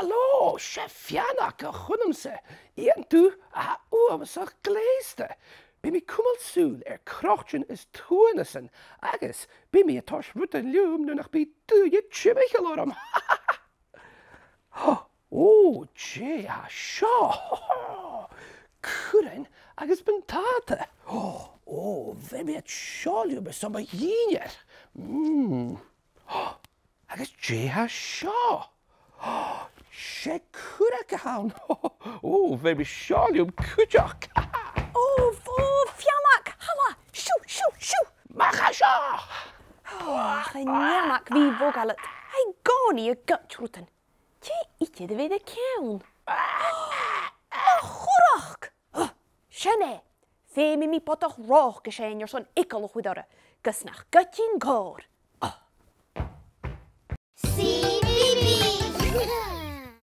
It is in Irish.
Hallo, chef Feannag a chunamsa. Ian tú a uamas a gléiste. Bí mi cumalsúl crochtin is tuanasan, agus bí mi atá ruta liúm nu nach bí dúide timichel orm. Oh, Jay a seo. Curan agus bentata. Oh, bhí mi at seáliú be som a dhíinear. Agus Jay a seo. Sé cura go hán. Oh, bhí mi seáliúm cuideach. Oh, Feannag, hala, siw. Macha seo. Nearmach bhí bógalat. Hai gánaí a gutrutan. Tí ite de bhéad a ceann. Chorach! Sinné, fé mi bodach-ròcais sé ar son ical chuidara, gus nach gutín gár.